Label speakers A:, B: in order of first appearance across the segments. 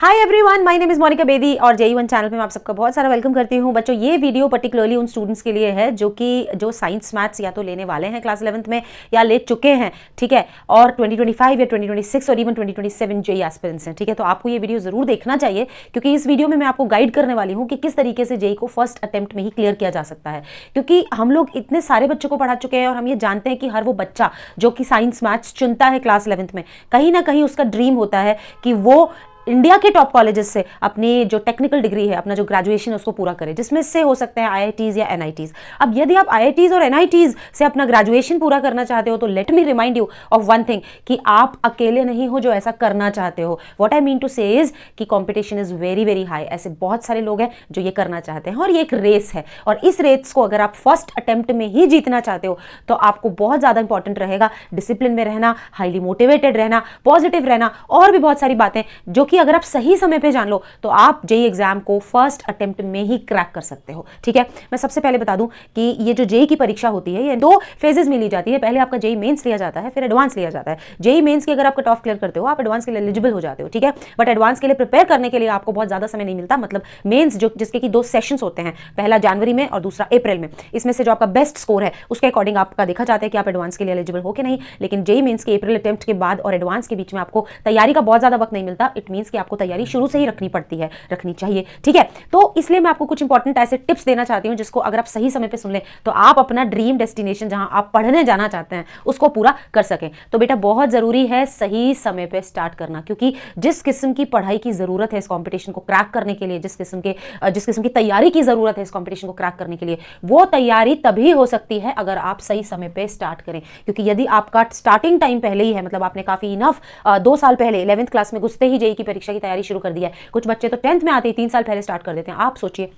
A: Hi everyone, my name is Monica Bedi और JEE1 channel पे मैं आप सबका बहुत सारा वेलकम करती हूँ। बच्चों, ये वीडियो पर्टिकुलरली उन स्टूडेंट्स के लिए है जो साइंस मैथ्स या तो लेने वाले हैं क्लास 11th में या ले चुके हैं, ठीक है, और 2025 या 2026 और इवन 2027 JEE एस्पिरेंट्स हैं, ठीक है। तो आपको ये वीडियो जरूर देखना चाहिए क्योंकि इस वीडियो में मैं आपको गाइड करने वाली हूँ कि किस तरीके से JEE को फर्स्ट अटेम्प्ट में ही क्लियर किया जा सकता है। क्योंकि हम लोग इतने सारे बच्चों को पढ़ा चुके हैं और हम ये जानते हैं कि हर वो बच्चा जो कि साइंस मैथ्स चुनता है क्लास 11th में, कहीं ना कहीं उसका ड्रीम होता है कि वो इंडिया के टॉप कॉलेजेस से अपनी जो टेक्निकल डिग्री है, अपना जो ग्रेजुएशन है उसको पूरा करें, जिसमें से हो सकते हैं IITs या NITs। अब यदि आप IITs और NITs से अपना ग्रेजुएशन पूरा करना चाहते हो तो let me remind you of one thing कि आप अकेले नहीं हो जो ऐसा करना चाहते हो। व्हाट आई मीन टू से इज कि competition is very very high. ऐसे बहुत सारे लोग हैं जो ये करना चाहते हैं और ये एक रेस है, और इस रेस को अगर आप फर्स्ट अटेम्प्ट में ही जीतना चाहते हो तो आपको बहुत ज्यादा इंपॉर्टेंट रहेगा डिसिप्लिन में रहना, हाईली मोटिवेटेड रहना, पॉजिटिव रहना और भी बहुत सारी बातें जो कि अगर आप सही समय पे जान लो तो आप JEE एग्जाम को फर्स्ट अटेम्प्ट में ही क्रैक कर सकते हो, ठीक है। मैं सबसे पहले बता दूं कि ये जो JEE की परीक्षा होती है ये दो फेजेस में ली जाती है। पहले आपका JEE मेंस लिया जाता है, फिर एडवांस लिया जाता है। JEE मेंस की अगर आप कट ऑफ क्लियर करते हो आप एडवांस के लिए एलिजिबल हो जाते हो, ठीक है। बट एडवांस के लिए प्रिपेयर करने के लिए आपको बहुत ज्यादा समय नहीं मिलता। मतलब मेंस जो जिसके कि 2 सेशंस होते हैं, पहला जनवरी में और दूसरा अप्रैल में, इसमें से जो आपका बेस्ट स्कोर है उसके अकॉर्डिंग आपका देखा जाता है कि आप एडवांस के लिए एलिजिबल हो कि नहीं। लेकिन JEE मेंस के अप्रैल अटेम्प्ट के बाद और एडवांस के बीच में आपको तैयारी का बहुत ज्यादा वक्त नहीं मिलता। इट मींस कि आपको तैयारी शुरू से ही रखनी पड़ती है, रखनी चाहिए, ठीक है। तो इसलिए मैं आपको कुछ इंपॉर्टेंट ऐसे टिप्स देना चाहती हूं जिसको अगर आप सही समय पे सुन लें तो आप अपना ड्रीम डेस्टिनेशन जहां आप पढ़ने जाना चाहते हैं उसको पूरा कर सकें। तो बेटा बहुत जरूरी है सही समय पे स्टार्ट करना, क्योंकि जिस किस्म की पढ़ाई की जरूरत है इस कंपटीशन को क्रैक करने के लिए, जिस किस्म की तैयारी की जरूरत है इस कंपटीशन को क्रैक करने के लिए, वो तैयारी तभी हो सकती है अगर आप सही समय पे स्टार्ट करें। क्योंकि यदि आपका स्टार्टिंग टाइम पहले ही है, मतलब आपने काफी इनफ 2 साल पहले 11th क्लास में घुसते ही JEE की परीक्षा की तैयारी शुरू कर दी है, कुछ बच्चे तो 10th में आते ही 3 साल पहले स्टार्ट कर देते हैं। आप सोचिए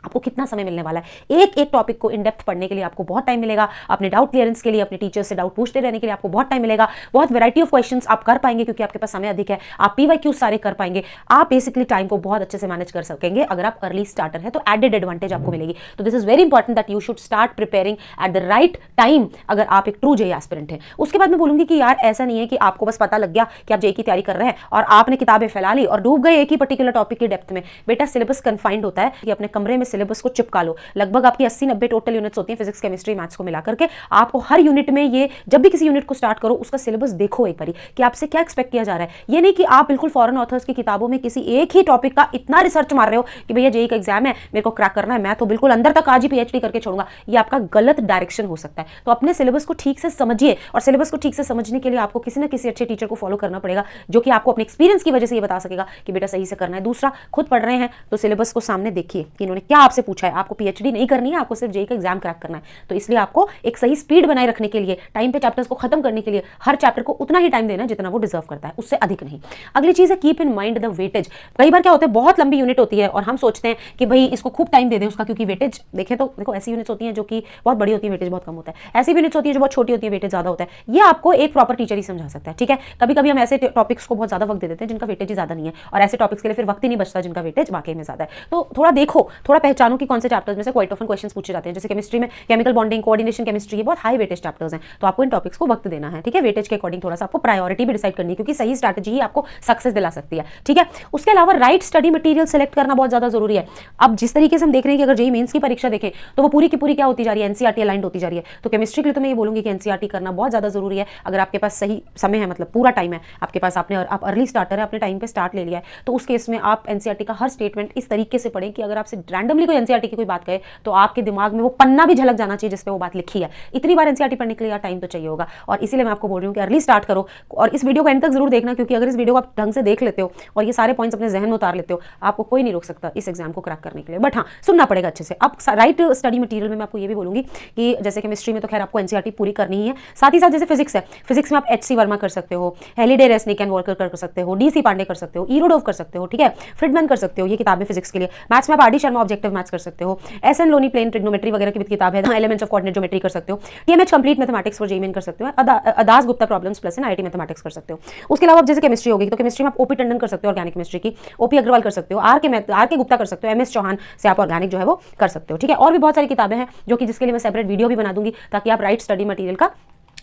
A: आपको कितना समय मिलने वाला है। एक एक टॉपिक को इन डेप्थ पढ़ने के लिए आपको बहुत टाइम मिलेगा। अपने डाउट क्लियरेंस के लिए अपने टीचर से डाउट पूछते रहने के लिए आपको बहुत टाइम मिलेगा। बहुत वैरायटी ऑफ क्वेश्चंस आप कर पाएंगे क्योंकि आपके पास समय अधिक है। आप PYQ सारे कर पाएंगे। आप बेसिकली टाइम को बहुत अच्छे से मैनेज कर सकेंगे अगर आप अर्ली स्टार्टर है, तो एडेड एडवांटेज आपको मिलेगी। तो this is very important that you should start preparing at the right time अगर आप एक ट्रू JEE एस्पिरेंट है। उसके बाद मैं बोलूंगी कि यार ऐसा नहीं है कि आपको बस पता लग गया कि आप JEE की तैयारी कर रहे हैं और आपने किताबें फैला ली और डूब गए एक ही पर्टिकुलर टॉपिक की डेप्थ में। बेटा सिलेबस कन्फाइंड होता है कि अपने कमरे में सिलेबस को चिपका लो। लगभग आपकी 80-90 टोटल यूनिट्स होती हैं फिजिक्स केमिस्ट्री मैथ्स को मिलाकर के। आपको हर यूनिट में ये जब भी किसी यूनिट को स्टार्ट करो उसका सिलेबस देखो एक बारी कि आपसे क्या एक्सपेक्ट किया जा रहा है। ये नहीं कि आप बिल्कुल फॉरेन ऑथर्स की किताबों में किसी एक ही टॉपिक का इतना रिसर्च मार रहे हो कि भैया JEE का एग्जाम है, मेरे को क्रैक करना है, मैं तो बिल्कुल अंदर तक आज ही PhD करके छोड़ूंगा। ये आपका गलत डायरेक्शन हो सकता है। तो अपने सिलेबस को ठीक से समझिए, और सिलेबस को ठीक से समझने के लिए आपको किसी ना किसी अच्छे टीचर को फॉलो करना पड़ेगा जो कि आपको अपने एक्सपीरियंस की वजह से ये बता सकेगा कि बेटा सही से करना है। दूसरा, खुद पढ़ रहे हैं तो सिलेबस को सामने देखिए कि इन्होंने क्या आपसे पूछा है। आपको PhD नहीं करनी है, आपको सिर्फ JEE का एग्जाम क्रैक करना है। तो इसलिए आपको एक सही स्पीड बनाए रखने के लिए, टाइम पे चैप्टर्स को खत्म करने के लिए हर चैप्टर को उतना ही टाइम देना है जितना वो डिजर्व करता है, उससे अधिक नहीं। अगली चीज है keep in mind the weightage. कई बार क्या होता है, बहुत लंबी यूनिट होती है और हम सोचते हैं कि भाई इसको खूब टाइम दे दें उसका, क्योंकि वेटेज देखें तो देखो ऐसी यूनिट्स होती हैं जो कि बहुत बड़ी होती है, वेटेज बहुत कम होता है। ऐसी यूनिट्स होती है जो बहुत छोटी होती है, वेटेज ज्यादा होता है। ये आपको एक प्रॉपर टीचर ही समझा सकता है, ठीक है। कभी कभी हम ऐसे टॉपिक्स को बहुत ज्यादा वक्त दे देते हैं जिनका वेटेज ही ज्यादा नहीं है, और ऐसे टॉपिक्स के लिए फिर वक्त ही नहीं बचता जिनका वेटेज वाकई में ज्यादा है। तो थोड़ा देखो, थोड़ा पहचानो कि कौन से चैप्टर्स में से क्वाइट ऑफन क्वेश्चंस पूछे जाते हैं। जैसे केमिस्ट्री में केमिकल बॉन्डिंग, कोऑर्डिनेशन केमिस्ट्री, ये बहुत हाई वेटेज चैप्टर्स हैं, तो आपको इन टॉपिक्स को वक्त देना है, ठीक है। वेटेज के अकॉर्डिंग थोड़ा सा आपको प्रायोरिटी भी डिसाइड करनी है, क्योंकि सही स्ट्रैटेजी ही आपको सक्सेस दिला सकती है, ठीक है। उसके अलावा राइट स्टडी मटेरियल सेलेक्ट करना बहुत ज्यादा जरूरी है। अब जिस तरीके से हम देख रहे हैं कि अगर JEE मेंस की परीक्षा देखें तो वो पूरी की पूरी क्या होती जा रही है, NCERT अलाइंड होती जा रही है। तो केमिस्ट्री के लिए तो मैं ये बोलूंगी कि NCERT करना बहुत ज्यादा जरूरी है। अगर आपके पास सही समय है, मतलब पूरा टाइम है आपके पास, आप अर्ली स्टार्टर है, अपने टाइम पे स्टार्ट ले लिया है, तो उस केस में आप NCERT का हर स्टेटमेंट इस तरीके से पढ़ें कि अगर आपसे रैंडमली कोई NCERT की कोई बात कहे तो आपके दिमाग में वो पन्ना भी झलक जाना चाहिए जिसपे वो बात लिखी है। इतनी बार NCERT पढ़ने के लिए टाइम तो चाहिए होगा, और इसीलिए मैं आपको बोल रही हूँ कि अर्ली स्टार्ट करो। और इस वीडियो को एंड तक जरूर देखना, क्योंकि अगर इस वीडियो को आप ढंग से देख लेते हो और ये सारे पॉइंट्स अपने जहन में उतार लेते हो, आपको कोई नहीं रोक सकता इस एग्जाम को क्रैक करने के लिए। बट हाँ, सुनना पड़ेगा अच्छे से। अब राइट स्टडी मटेरियल में मैं आपको ये भी बोलूंगी कि जैसे केमिस्ट्री में तो खैर आपको NCERT पूरी करनी ही है, साथ ही साथ जैसे फिजिक्स है, फिजिक्स में आप HC वर्मा कर सकते हो, हेलिडे रेसनिक एंड वॉल्कर कर सकते हो, DC पांडे कर सकते हो, ईरोडोव कर सकते हो, ठीक है, फ्रिडमैन कर सकते हो, ये किताबें फिजिक्स के लिए। मैथ्स में आप RD शर्मा ऑब्जेक्टिव मैथ्स कर सकते हो, SN लोनी प्लेन ट्रिग्नोमेट्री वगैरह की भी किताब है, एलिमेंट्स ऑफ कोऑर्डिनेट ज्योमेट्री कर सकते हो, TMH complete mathematics for JEE main कर सकते हो, अदास गुप्ता प्रॉब्लम्स प्लस इन IIT मैथमेटिक्स कर सकते हो। उसके अलावा जैसे केमिस्ट्री होगी तो केमिस्ट्री में आप OP टंडन कर सकते हो ऑर्गेनिक केमिस्ट्री की, OP अग्रवाल कर सकते हो, आर के गुप्ता कर सकते हो, MS चौहान से आप ऑर्गेनिक जो है वो कर सकते हो, ठीक है। और भी बहुत सारी किताबें हैं जो कि जिसके लिए मैं सेपरेट वीडियो भी बना दूंगी ताकि आप राइट स्टडी मटेरियल का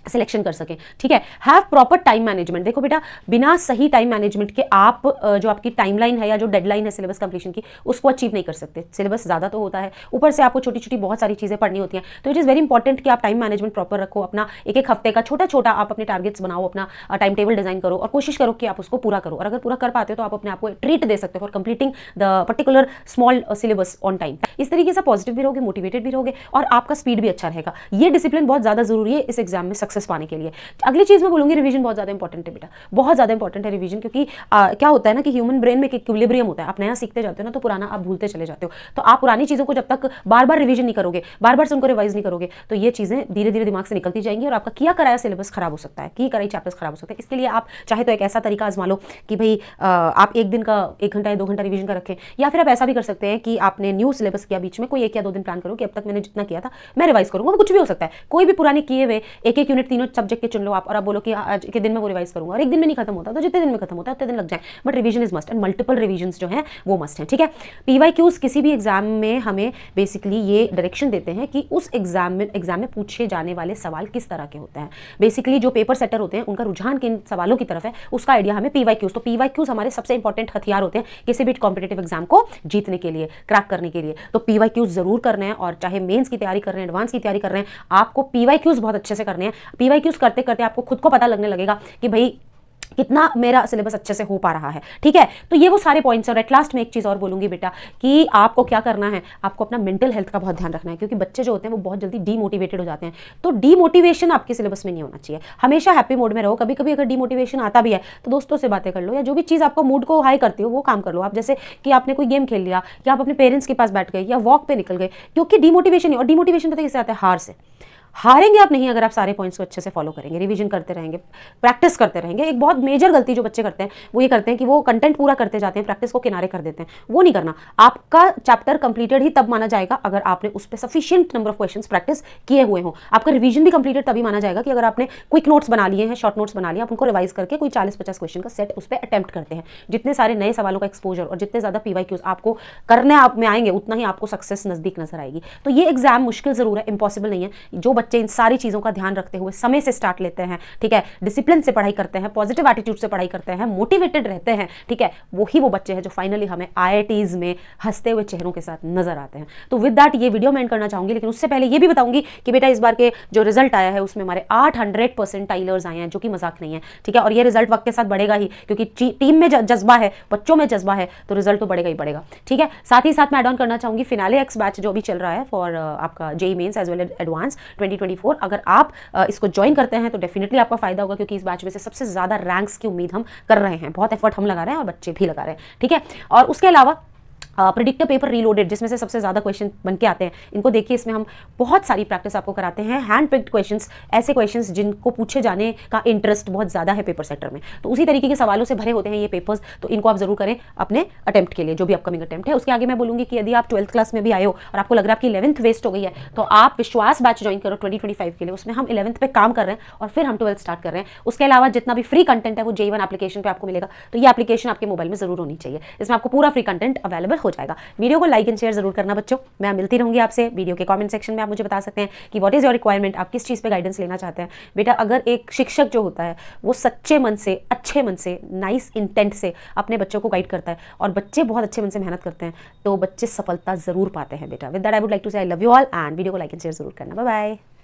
A: सिलेक्शन कर सकें, ठीक है। Have proper time management. देखो बेटा, बिना सही टाइम मैनेजमेंट के आप जो आपकी टाइमलाइन है या जो डेडलाइन है सिलेबस कंप्लीशन की, उसको अचीव नहीं कर सकते। सिलेबस ज़्यादा तो होता है, ऊपर से आपको छोटी छोटी बहुत सारी चीज़ें पढ़नी होती हैं, तो इट इज़ वेरी इंपॉर्टेंट कि आप टाइम मैनेजमेंट प्रॉपर रखो। अपना एक एक हफ्ते का छोटा छोटा आप अपने टारगेट्स बनाओ, अपना टाइम टेबल डिजाइन करो और कोशिश करो कि आप उसको पूरा करो। और अगर पूरा कर पाते हो तो आप अपने आप को ट्रीट दे सकते हो for completing the particular small syllabus on time. इस तरीके से पॉजिटिव भी रहोगे, मोटिवेटेड भी रहोगे और आपका स्पीड भी अच्छा रहेगा। ये डिसिप्लिन बहुत ज़्यादा जरूरी है इस एग्जाम में सक्सेस पाने के लिए। अगली चीज मैं बोलूंगी, रिवीजन बहुत ज्यादा इंपॉर्टेंट है बेटा, बहुत ज्यादा इंपॉर्टेंट है रिवीजन, क्योंकि क्या होता है ना कि ह्यूमन ब्रेन में एक इक्विलिब्रियम होता है। आप नया सीखते जाते हो ना तो पुराना आप भूलते चले जाते हो। तो आप पुरानी चीजों को जब तक बार बार रिवीजन नहीं करोगे, बार बार से उनको रिवाइज नहीं करोगे, तो ये चीजें धीरे धीरे दिमाग से निकलती जाएंगी और आपका किया कराया सिलेबस खराब हो सकता है, की कराई चैप्टर्स खराब हो सकते हैं। इसके लिए आप चाहे तो एक ऐसा तरीका आजमा लो कि भाई आप एक दिन का 1 घंटा या 2 घंटा रिवीजन का रखें, या फिर आप ऐसा भी कर सकते हैं कि आपने न्यू सिलेबस किया, बीच में कोई 1 या 2 दिन प्लान करो कि अब तक मैंने जितना किया था मैं रिवाइज करूंगा। वो कुछ भी हो सकता है, कोई भी पुराने किए हुए एक यूनिट तीनों सब्जेक्ट के चुन लो आप, और आप बोलो कि आज के दिन में वो रिवाइज करूंगा, और एक दिन में नहीं खत्म होता तो जितने दिन में खत्म होता है उतने दिन लग जाए, but revision is must and multiple revisions जो है वो मस्ट है, ठीक है। पीवाईक्यूज किसी भी एग्जाम में हमें बेसिकली ये डायरेक्शन देते हैं कि उस एग्जाम में पूछे जाने वाले सवाल किस तरह के होते हैं। बेसिकली जो पेपर सेटर होते हैं उनका रुझान किन सवालों की तरफ है, उसका आइडिया हमें पीवाईक्यूज। तो पीवाईक्यूज हमारे सबसे इंपॉर्टेंट हथियार होते हैं किसी भी कॉम्पिटेटिव एग्जाम को जीतने के लिए, क्रैक करने के लिए। तो पीवाईक्यूज जरूर करने हैं, और चाहे मेंस की तैयारी कर रहे हैं, एडवांस की तैयारी कर रहे हैं, आपको पीवाईक्यूज बहुत अच्छे से करने हैं। पीवाईक्यूज करते करते आपको खुद को पता लगने लगेगा कि भाई कितना मेरा सिलेबस अच्छे से हो पा रहा है, ठीक है। तो ये वो सारे पॉइंट्स। और एट लास्ट में एक चीज़ और बोलूंगी बेटा कि आपको क्या करना है, आपको अपना मेंटल हेल्थ का बहुत ध्यान रखना है, क्योंकि बच्चे जो होते हैं वो बहुत जल्दी डीमोटिवेटेड हो जाते हैं। तो डीमोटिवेशन आपके सिलेबस में नहीं होना चाहिए, हमेशा हैप्पी मोड में रहो। कभी कभी अगर डीमोटिवेशन आता भी है तो दोस्तों से बातें कर लो, या जो भी चीज़ आपको मूड को हाई करती हो वो काम कर लो आप। जैसे कि आपने कोई गेम खेल लिया, या आप अपने पेरेंट्स के पास बैठ गए, या वॉक पे निकल गए, क्योंकि डीमोटिवेशन, और डीमोटिवेशन पता है किससे आता है, हार से। हारेंगे आप नहीं अगर आप सारे पॉइंट्स को अच्छे से फॉलो करेंगे, रिवीजन करते रहेंगे, प्रैक्टिस करते रहेंगे। एक बहुत मेजर गलती जो बच्चे करते हैं वो ये करते हैं कि वो कंटेंट पूरा करते जाते हैं, प्रैक्टिस को किनारे कर देते हैं। वो नहीं करना। आपका चैप्टर कंप्लीटेड ही तब माना जाएगा अगर आपने उस पर sufficient number of questions practice किए हुए हो। आपका रिवीजन भी कंप्लीटेड तभी माना जाएगा कि अगर आपने क्विक नोट्स बना लिए हैं, शॉर्ट नोट्स बना लिए, आप उनको रिवाइज करके कोई 40-50 क्वेश्चन का सेट उस पर अटेम्प्ट करते हैं। जितने सारे नए सवालों का एक्सपोजर और जितने ज्यादा पीवाईक्यूज आपको करने आप में आएंगे, उतना ही आपको सक्सेस नजदीक नजर आएगी। तो ये एग्जाम मुश्किल जरूर है, इंपॉसिबल नहीं है। जो बच्चे इन सारी चीजों का ध्यान रखते हुए समय से स्टार्ट लेते हैं, ठीक है, डिसिप्लिन से पढ़ाई करते हैं, पॉजिटिव एटीट्यूड से पढ़ाई करते हैं, मोटिवेटेड रहते हैं, ठीक है, वही वो बच्चे हैं जो फाइनली हमें आईआईटीज में हंसते हुए चेहरों के साथ नजर आते हैं। तो विद दैट ये वीडियो मैं एंड करना चाहूंगी, लेकिन उससे पहले ये भी बताऊंगी कि बेटा इस बार के जो रिजल्ट आया है उसमें हमारे 800 परसेंटाइलर्स आए हैं, जो कि मजाक नहीं है, ठीक है। और ये रिजल्ट वक्त के साथ बढ़ेगा ही, क्योंकि टीम में जज्बा है, बच्चों में जज्बा है, तो रिजल्ट तो बढ़ेगा ही बढ़ेगा, ठीक है। साथ ही साथ मैं ऐड ऑन करना चाहूंगी फिनाले एक्स बैच जो भी चल रहा है फॉर आपका JEE mains as well as advance 2024। अगर आप इसको ज्वाइन करते हैं तो डेफिनेटली आपका फायदा होगा, क्योंकि इस बैच में से सबसे ज्यादा रैंक्स की उम्मीद हम कर रहे हैं। बहुत एफर्ट हम लगा रहे हैं और बच्चे भी लगा रहे हैं, ठीक है। और उसके अलावा प्रिडिक्टर पेपर रीलोडेड, जिसमें से सबसे ज्यादा क्वेश्चन बन के आते हैं, इनको देखिए। इसमें हम बहुत सारी प्रैक्टिस आपको कराते हैं, हैंड पिक्ड क्वेश्चंस, ऐसे क्वेश्चंस जिनको पूछे जाने का इंटरेस्ट बहुत ज्यादा है पेपर सेक्टर में। तो उसी तरीके के सवालों से भरे होते हैं ये पेपर्स, तो इनको आप जरूर करें अपने अटेम्प्ट के लिए, जो भी अपकमिंग अटेम्प्ट है। उसके आगे मैं बोलूंगी कि यदि आप 12th क्लास में भी आए हो और आपको लग रहा है आपकी 11th वेस्ट हो गई है, तो आप विश्वास बैच ज्वाइन करो 2025 के लिए। उसमें हम 11th पे काम कर रहे हैं और फिर हम 12th स्टार्ट कर रहे हैं। उसके अलावा जितना भी फ्री कंटेंट है वो जेईई 1 एप्लीकेशन पे आपको मिलेगा, तो ये एप्लीकेशन आपके मोबाइल में जरूर होनी चाहिए। इसमें आपको पूरा फ्री कंटेंट अवेलेबल हो जाएगा। वीडियो को लाइक एंड शेयर जरूर करना बच्चों। मैं मिलती रहूंगी आपसे। वीडियो के कमेंट सेक्शन में आप मुझे बता सकते हैं कि व्हाट इज योर रिक्वायरमेंट, आप किस चीज़ पे गाइडेंस लेना चाहते हैं। बेटा अगर एक शिक्षक जो होता है वो सच्चे मन से, अच्छे मन से, नाइस इंटेंट से अपने बच्चों को गाइड करता है और बच्चे बहुत अच्छे मन से मेहनत करते हैं, तो बच्चे सफलता जरूर पाते हैं बेटा। With that I would like to से I love you all and video को लाइक एंड शेयर जरूर करना। Bye bye.